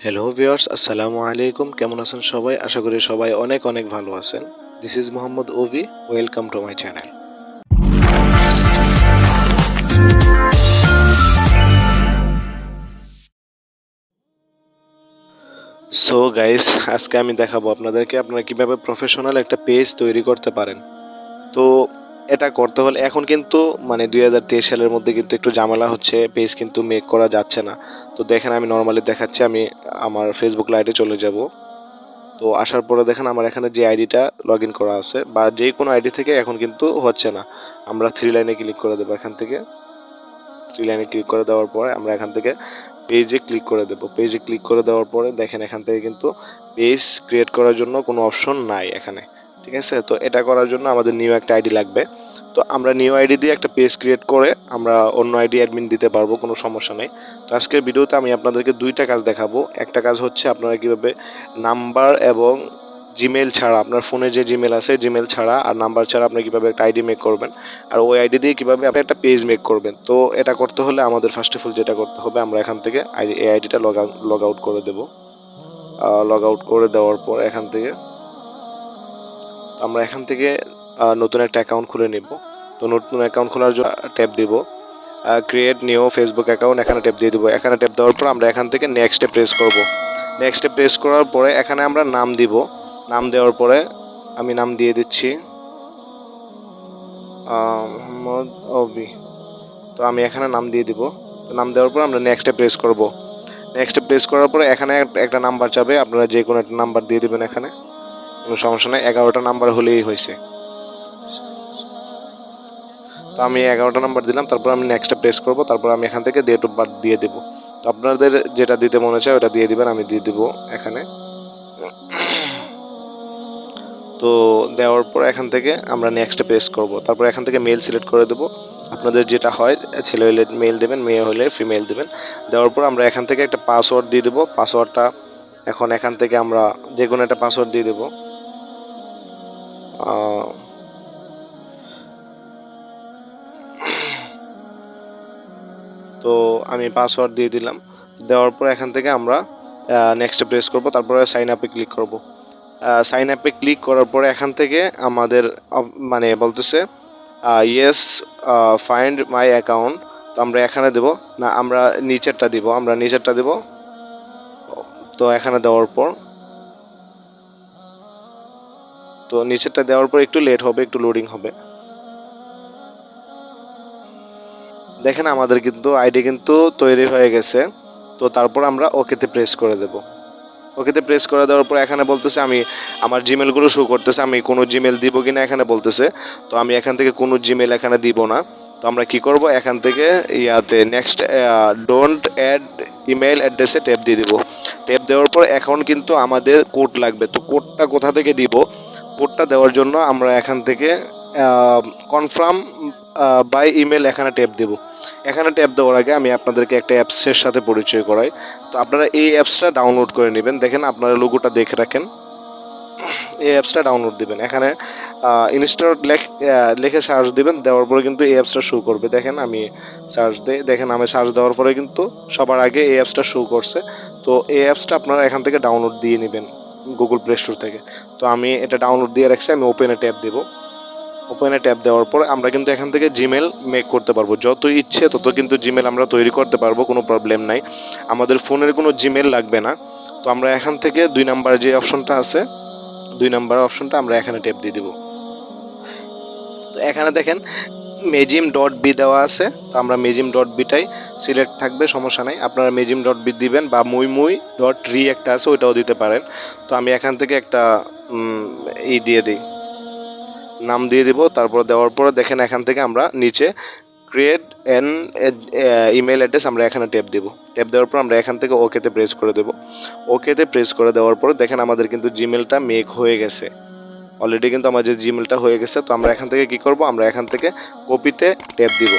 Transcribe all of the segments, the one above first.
Hello viewers, আসসালামু আলাইকুম। কেমন আছেন সবাই? আশা করি সবাই অনেক অনেক ভালো আছেন। This is Mohammad Obi. Welcome to my channel. So guys, আজকে আমি দেখাবো আপনাদেরকে আপনারা কিভাবে প্রফেশনাল একটা পেজ তৈরি করতে পারেন। তো এটা করতে হলে এখন কিন্তু 2023 সালের মধ্যে কিন্তু একটু ঝামেলা হচ্ছে, পেজ কিন্তু মেক করা যাচ্ছে না। তো দেখেন আমি নর্মালি দেখাচ্ছি, আমি আমার ফেসবুক লাইভে চলে যাব। তো আসার পরে দেখেন আমার এখানে যে আইডিটা লগ ইন করা আছে বা যে কোনো আইডি থেকে এখন কিন্তু হচ্ছে না। আমরা থ্রি লাইনে ক্লিক করে দেবো। এখান থেকে থ্রি লাইনে ক্লিক করে দেওয়ার পরে আমরা এখান থেকে পেজে ক্লিক করে দেবো। পেজে ক্লিক করে দেওয়ার পরে দেখেন এখান থেকে কিন্তু পেজ ক্রিয়েট করার জন্য কোনো অপশন নাই এখানে। ঠিক আছে, তো এটা করার জন্য আমাদের নিউ একটা আইডি লাগবে। তো আমরা নিউ আইডি দিয়ে একটা পেজ ক্রিয়েট করে আমরা অন্য আইডি অ্যাডমিন দিতে পারবো, কোনো সমস্যা নেই। তো আজকের ভিডিওতে আমি আপনাদেরকে দুইটা কাজ দেখাবো। একটা কাজ হচ্ছে আপনারা কীভাবে নাম্বার এবং জিমেল ছাড়া, আপনার ফোনে যে জিমেল আছে জিমেল ছাড়া আর নাম্বার ছাড়া আপনি কীভাবে একটা আইডি মেক করবেন, আর ওই আইডি দিয়ে কীভাবে আপনি একটা পেজ মেক করবেন। তো এটা করতে হলে আমাদের ফার্স্ট অফ অল যেটা করতে হবে, আমরা এখান থেকে এই আইডিটা লগ আউট করে দেবো। লগ আউট করে দেওয়ার পর আমরা এখান থেকে নতুন একটা অ্যাকাউন্ট খুলে নিব। তো নতুন অ্যাকাউন্ট খোলার জন্য ট্যাপ দিব ক্রিয়েট নিউ ফেসবুক অ্যাকাউন্ট, এখানে ট্যাপ দিয়ে দেবো। এখানে ট্যাপ দেওয়ার পর আমরা এখান থেকে নেক্সটে প্রেস করব। নেক্সটে প্রেস করার পরে এখানে আমরা নাম দিব। নাম দেওয়ার পরে আমি নাম দিয়ে দিচ্ছি মোহাম্মদ ওবি। তো আমি এখানে নাম দিয়ে দিব। তো নাম দেওয়ার পর আমরা নেক্সটে প্রেস করব। নেক্সটে প্রেস করার পরে এখানে একটা নাম্বার চাবে, আপনারা যে কোনো একটা নাম্বার দিয়ে দেবেন। এখানে কোনো সমস্যা নেই, 11টা নাম্বার হলেই হয়েছে। তো আমি 11টা নাম্বার দিলাম, তারপর আমি নেক্সটে প্রেস করব। তারপর আমি এখান থেকে ডেট অফ বার্থ দিয়ে দেবো। তো আপনাদের যেটা দিতে মনে চায় ওটা দিয়ে দিবেন, আমি দিয়ে দিব এখানে। তো দেওয়ার পর এখান থেকে আমরা নেক্সটে প্রেস করব। তারপর এখান থেকে মেল সিলেক্ট করে দেবো। আপনাদের যেটা হয়, ছেলে হলে মেল দেবেন, মেয়ে হলে ফিমেল দেবেন। দেওয়ার পর আমরা এখান থেকে একটা পাসওয়ার্ড দিয়ে দেবো। পাসওয়ার্ডটা এখন এখান থেকে আমরা যে কোনো একটা পাসওয়ার্ড দিয়ে দেবো। তো আমি পাসওয়ার্ড দিয়ে দিলাম। দেওয়ার পর এখান থেকে আমরা নেক্সটে প্রেস করব। তারপরে সাইন আপে ক্লিক করব। সাইন আপে ক্লিক করার পরে এখান থেকে আমাদের বলতেছে ইয়েস ফাইন্ড মাই অ্যাকাউন্ট। তো আমরা এখানে দেব না, আমরা নিচেরটা দিব। তো এখানে দেওয়ার পর নিচেরটা দেওয়ার পর একটু লেট হবে, একটু লোডিং হবে। দেখেন আমাদের কিন্তু আইডি কিন্তু তৈরি হয়ে গেছে। তো তারপর আমরা ওকেতে প্রেস করে দেব। ওকেতে প্রেস করে দেওয়ার পর এখানে বলতেছে আমি আমার জিমেলগুলো শো করতেছে, আমি কোনো জিমেল দিব কিনা এখানে বলতেছে। তো আমি এখান থেকে কোনো জিমেল এখানে দিব না। তো আমরা কি করব, এখান থেকে নেক্সট ডোন্ট অ্যাড ইমেল অ্যাড্রেসে ট্যাপ দিয়ে দিব। ট্যাপ দেওয়ার পর এখন কিন্তু আমাদের কোড লাগবে। তো কোডটা কোথা থেকে দিব? কোডটা দেওয়ার জন্য আমরা এখান থেকে কনফার্ম বাই ইমেল এখানে ট্যাপ দেব। এখানে ট্যাপ দেওয়ার আগে আমি আপনাদেরকে একটা অ্যাপসের সাথে পরিচয় করাই। তো আপনারা এই অ্যাপসটা ডাউনলোড করে নেবেন। দেখেন আপনারা লোগোটা দেখে রাখেন, এই অ্যাপসটা ডাউনলোড দিবেন। এখানে ইনস্টল লিখে সার্চ দিবেন। দেওয়ার পরে কিন্তু এই অ্যাপসটা শো করবে। দেখেন আমি সার্চ দিই, দেখেন আমি সার্চ দেওয়ার পরে কিন্তু সবার আগে এই অ্যাপসটা শো করছে। তো এই অ্যাপসটা আপনারা এখান থেকে ডাউনলোড দিয়ে নেবেন গুগল প্লে স্টোর থেকে। তো আমি এটা ডাউনলোড দিয়ে রাখছি, আমি ওপেনে ট্যাপ দেবো। ওপেনে ট্যাপ দেওয়ার পর আমরা কিন্তু এখান থেকে জিমেল মেক করতে পারবো, যত ইচ্ছে তত কিন্তু জিমেল আমরা তৈরি করতে পারবো, কোনো প্রবলেম নাই। আমাদের ফোনের কোনো জিমেল লাগবে না। তো আমরা এখান থেকে 2 নাম্বার যে অপশনটা আছে, 2 নাম্বার অপশনটা আমরা এখানে ট্যাপ দিয়ে দিব। তো এখানে দেখেন মেজিম ডট বি দেওয়া আছে। তো আমরা মেজিম ডট বিটাই সিলেক্ট থাকবে, সমস্যা নাই। আপনারা মেজিম ডট বি দিবেন বা মুই ডট রি একটা আছে ওইটাও দিতে পারেন। তো আমি এখান থেকে একটা দিয়ে দিই, নাম দিয়ে দিব। তারপর দেওয়ার পরে দেখেন এখান থেকে আমরা নিচে ক্রিয়েট অ্যান ইমেল অ্যাড্রেস আমরা এখানে ট্যাপ দেব। ট্যাপ দেওয়ার পর আমরা এখান থেকে ওকেতে প্রেস করে দেব। ওকেতে প্রেস করে দেওয়ার পর দেখেন আমাদের কিন্তু জিমেলটা মেক হয়ে গেছে, অলরেডি কিন্তু আমাদের জিমেলটা হয়ে গেছে। তো আমরা এখান থেকে কি করব, আমরা এখান থেকে কপিতে ট্যাপ দিব।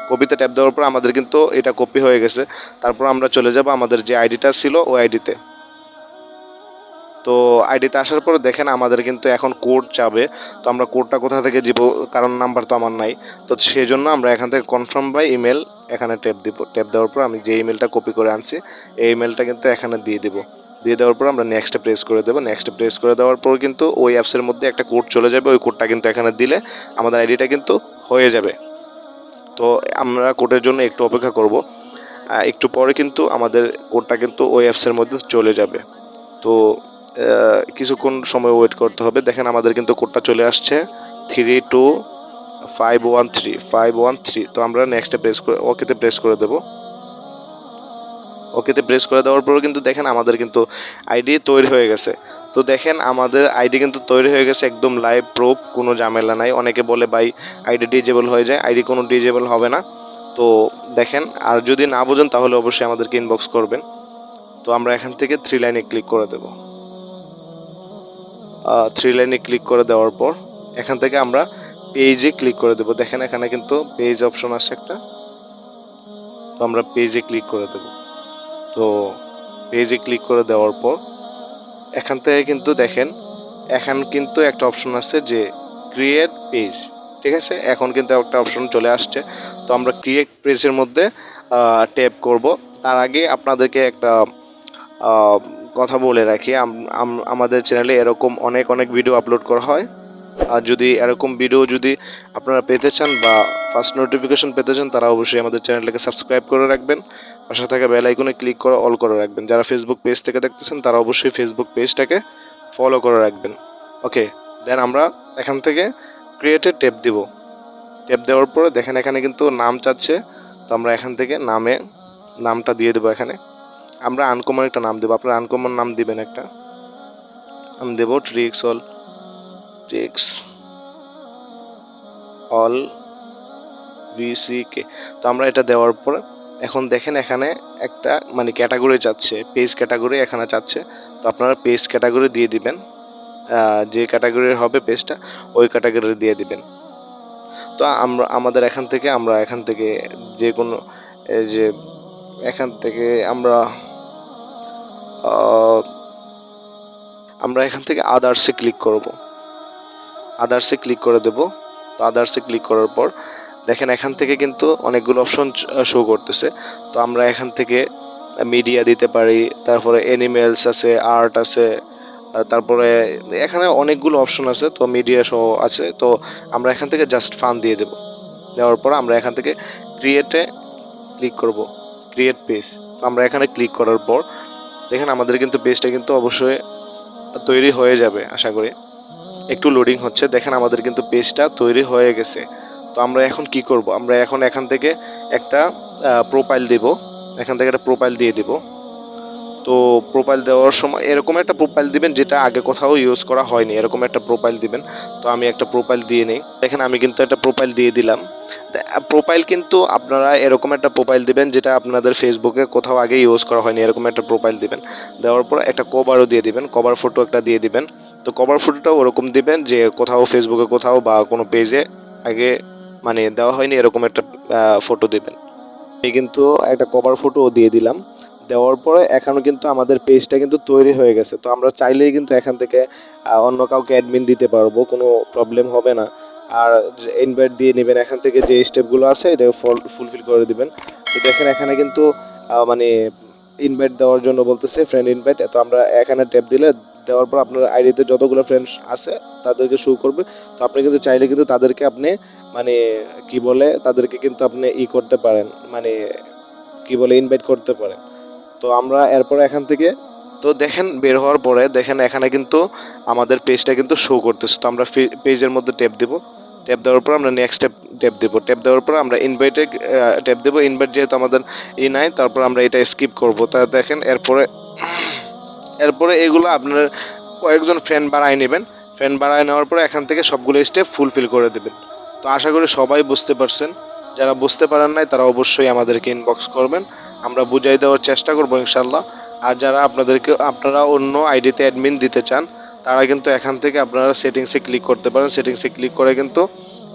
কপিতে ট্যাপ দেওয়ার পর আমাদের কিন্তু এটা কপি হয়ে গেছে। তারপর আমরা চলে যাব আমাদের যে আইডিটা ছিল ওই আইডিতে। তো আইডিতে আসার পরে দেখেন আমাদের কিন্তু এখন কোড চাবে। তো আমরা কোডটা কোথা থেকে দিব, কারণ নাম্বার তো আমার নাই। তো সেই জন্য আমরা এখান থেকে কনফার্ম বাই ইমেল এখানে ট্যাপ দিব। ট্যাপ দেওয়ার পর আমি যে ইমেলটা কপি করে আনছি এই ইমেলটা কিন্তু এখানে দিয়ে দিব। দিয়ে দেওয়ার পর আমরা নেক্সটে প্রেস করে দেবো। নেক্সটে প্রেস করে দেওয়ার পর কিন্তু ওই অ্যাপসের মধ্যে একটা কোড চলে যাবে। ওই কোডটা কিন্তু এখানে দিলে আমাদের আইডিটা কিন্তু হয়ে যাবে। তো আমরা কোডের জন্য একটু অপেক্ষা করব। একটু পরে কিন্তু আমাদের কোডটা কিন্তু ওই অ্যাপসের মধ্যে চলে যাবে। তো কিছুক্ষণ সময় ওয়েট করতে হবে। দেখেন আমাদের কিন্তু কোডটা চলে আসছে 32513 তো আমরা নেক্সটে প্রেস করে ওকেতে প্রেস করে দেবো। ওকেতে প্রেস করে দেওয়ার পর কিন্তু দেখেন আমাদের কিন্তু আইডি তৈরি হয়ে গেছে। তো দেখেন আমাদের আইডি কিন্তু তৈরি হয়ে গেছে, একদম লাইভ প্রুফ, কোনো ঝামেলা নাই। অনেকে বলে ভাই আইডি ডিজেবল হয়ে যায়, আইডি কোনো ডিজেবল হবে না। তো দেখেন, আর যদি না বোঝেন তাহলে অবশ্যই আমাদেরকে ইনবক্স করবেন। তো আমরা এখান থেকে 3 লাইনে ক্লিক করে দেব। 3 লাইনে ক্লিক করে দেওয়ার পর এখান থেকে আমরা পেজে ক্লিক করে দেব। দেখেন এখানে কিন্তু পেজ অপশন আছে একটা, তো আমরা পেজে ক্লিক করে দেব। তো পেজে ক্লিক করে দেওয়ার পর এখান থেকে কিন্তু দেখেন এখন কিন্তু একটা অপশন আছে যে ক্রিয়েট পেজ, ঠিক আছে। এখন কিন্তু একটা অপশন চলে আসছে। তো আমরা ক্রিয়েট পেজের মধ্যে ট্যাপ করব। তার আগে আপনাদেরকে একটা কথা বলে রাখি, আমাদের চ্যানেলে এরকম অনেক অনেক ভিডিও আপলোড করা হয়। আর যদি এরকম ভিডিও যদি আপনারা পেতে চান বা ফার্স্ট নোটিফিকেশন পেতে চান, তারা অবশ্যই আমাদের চ্যানেলটাকে সাবস্ক্রাইব করে রাখবেন। পাশে থাকা বেল আইকনে ক্লিক করে অল করে রাখবেন। যারা ফেসবুক পেজ থেকে দেখতেছেন তারা অবশ্যই ফেসবুক পেজটাকে ফলো করে রাখবেন। ওকে, দেন আমরা এখান থেকে ক্রিয়েটে ট্যাপ দিব। ট্যাপ দেওয়ার পরে দেখেন এখানে কিন্তু নাম চাচ্ছে। তো আমরা এখান থেকে নামটা দিয়ে দেবো। এখানে আমরা আনকমন একটা নাম দেবো। আপনারা আনকমন নাম দিবেন একটা। আমি দেবো ট্রিক্স অল ভিসিকে। তো আমরা এটা দেওয়ার পর এখন দেখেন এখানে একটা মানে ক্যাটাগরি চাচ্ছে, পেজ ক্যাটাগরি এখানে চাচ্ছে। তো আপনারা পেজ ক্যাটাগরি দিয়ে দিবেন, যে ক্যাটাগরির হবে পেজটা ওই ক্যাটাগরি দিয়ে দিবেন। তো আমরা এখান থেকে যে কোনো যে এখান থেকে আমরা এখান থেকে আদার্সে ক্লিক করব। আদার্সে ক্লিক করে দেব। তো আদার্সে ক্লিক করার পর দেখেন এখান থেকে কিন্তু অনেকগুলো অপশন শো করতেছে। তো আমরা এখান থেকে মিডিয়া দিতে পারি, তারপরে অ্যানিমেলস আছে, আর্ট আছে, তারপরে এখানে অনেকগুলো অপশন আছে। তো মিডিয়া সহ আছে। তো আমরা এখান থেকে জাস্ট ফান দিয়ে দেব। দেওয়ার পর আমরা এখান থেকে ক্রিয়েটে ক্লিক করব, ক্রিয়েট পেজ। তো আমরা এখানে ক্লিক করার পর দেখেন আমাদের কিন্তু পেজটা কিন্তু অবশ্যই তৈরি হয়ে যাবে আশা করি। একটু লোডিং হচ্ছে। দেখেন আমাদের কিন্তু পেজটা তৈরি হয়ে গেছে। তো আমরা এখন কি করব, আমরা এখন এখান থেকে একটা প্রোফাইল দিব। এখান থেকে একটা প্রোফাইল দিয়ে দিব। তো প্রোফাইল দেওয়ার সময় এরকম একটা প্রোফাইল দিবেন যেটা আগে কোথাও ইউজ করা হয়নি, এরকম একটা প্রোফাইল দিবেন। তো আমি একটা প্রোফাইল দিয়ে নিই। দেখেন আমি কিন্তু একটা প্রোফাইল দিয়ে দিলাম। প্রোফাইল কিন্তু আপনারা এরকম একটা প্রোফাইল দিবেন যেটা আপনাদের ফেসবুকে কোথাও আগে ইউজ করা হয়নি, এরকম একটা প্রোফাইল দিবেন। দেওয়ার পর একটা কভারও দিয়ে দিবেন, কভার ফটো একটা দিয়ে দিবেন। তো কভার ফটোটাও ওরকম দিবেন যে কোথাও ফেসবুকে কোথাও বা কোনো পেজে আগে মানে দেওয়া হয়নি, এরকম একটা ফটো দিবেন। আমি কিন্তু একটা কভার ফটো দিয়ে দিলাম। দেওয়ার পরে এখনও কিন্তু আমাদের পেজটা কিন্তু তৈরি হয়ে গেছে। তো আমরা চাইলেই কিন্তু এখান থেকে অন্য কাউকে অ্যাডমিন দিতে পারবো, কোনো প্রবলেম হবে না। আর ইনভাইট দিয়ে নেবেন, এখান থেকে যে স্টেপগুলো আছে এটা ফুলফিল করে দিবেন। তো দেখেন এখানে কিন্তু মানে ইনভাইট দেওয়ার জন্য বলতেছে ফ্রেন্ড ইনভাইট। তো আমরা এখানে ট্যাপ দিলে দেওয়ার পর আপনার আইডিতে যতগুলো ফ্রেন্ডস আছে তাদেরকে শো করবে। তো আপনি কিন্তু চাইলে কিন্তু তাদেরকে আপনি মানে কি বলে তাদেরকে কিন্তু আপনি করতে পারেন, মানে কি বলে ইনভাইট করতে পারেন। তো আমরা এরপরে এখান থেকে তো দেখেন বের হওয়ার পরে দেখেন এখানে কিন্তু আমাদের পেজটা কিন্তু শো করতেছে। তো আমরা পেজের মধ্যে ট্যাপ দিব। ট্যাপ দেওয়ার পর আমরা নেক্সট ট্যাপ দেব। ট্যাপ দেওয়ার পর আমরা ইনভাইটে ট্যাপ দেব। ইনভাইট যেহেতু আমাদের নাই, তারপর আমরা এটা স্কিপ করব। তা দেখেন এরপরে এগুলো আপনার কয়েকজন ফ্রেন্ড বাড়ায় নেবেন। ফ্রেন্ড বাড়ায় নেওয়ার পরে এখান থেকে সবগুলো স্টেপ ফুলফিল করে দেবেন। তো আশা করি সবাই বুঝতে পারছেন। যারা বুঝতে পারেন নাই তারা অবশ্যই আমাদেরকে ইনবক্স করবেন, আমরা বুঝাই দেওয়ার চেষ্টা করবো ইনশাল্লাহ। আর যারা আপনারা অন্য আইডিতে অ্যাডমিন দিতে চান তারা কিন্তু এখান থেকে আপনারা সেটিংসে ক্লিক করতে পারেন। সেটিংসে ক্লিক করে কিন্তু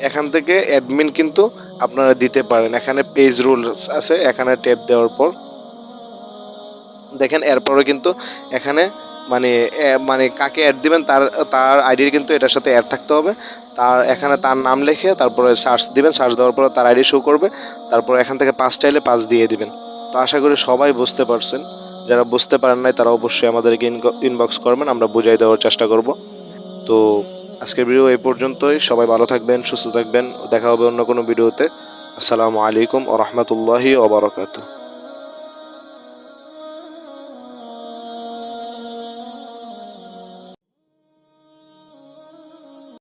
এখান থেকে অ্যাডমিন কিন্তু আপনারা দিতে পারেন। এখানে পেজ রুলস আছে, এখানে ট্যাপ দেওয়ার পর দেখেন এরপরে কিন্তু এখানে মানে মানে কাকে অ্যাড দিবেন তার তার আইডি কিন্তু এটার সাথে অ্যাড থাকতে হবে। তার এখানে তার নাম লিখে তারপরে সার্চ দিবেন, সার্চ দেওয়ার পরে তার আইডি শো করবে, তারপর এখান থেকে 5 চাইলে 5 দিয়ে দিবেন। তো আশা করি সবাই বুঝতে পারছেন। যারা বুঝতে পারেন নাই তারা অবশ্যই আমাদেরকে ইনবক্স করবেন, আমরা বুঝাই দেওয়ার চেষ্টা করব। তো আজকের ভিডিও এই পর্যন্তই। সবাই ভালো থাকবেন, সুস্থ থাকবেন, দেখা হবে অন্য কোনো ভিডিওতে। আসসালামু আলাইকুম ওয়া রাহমাতুল্লাহি ওয়া বারাকাতুহু।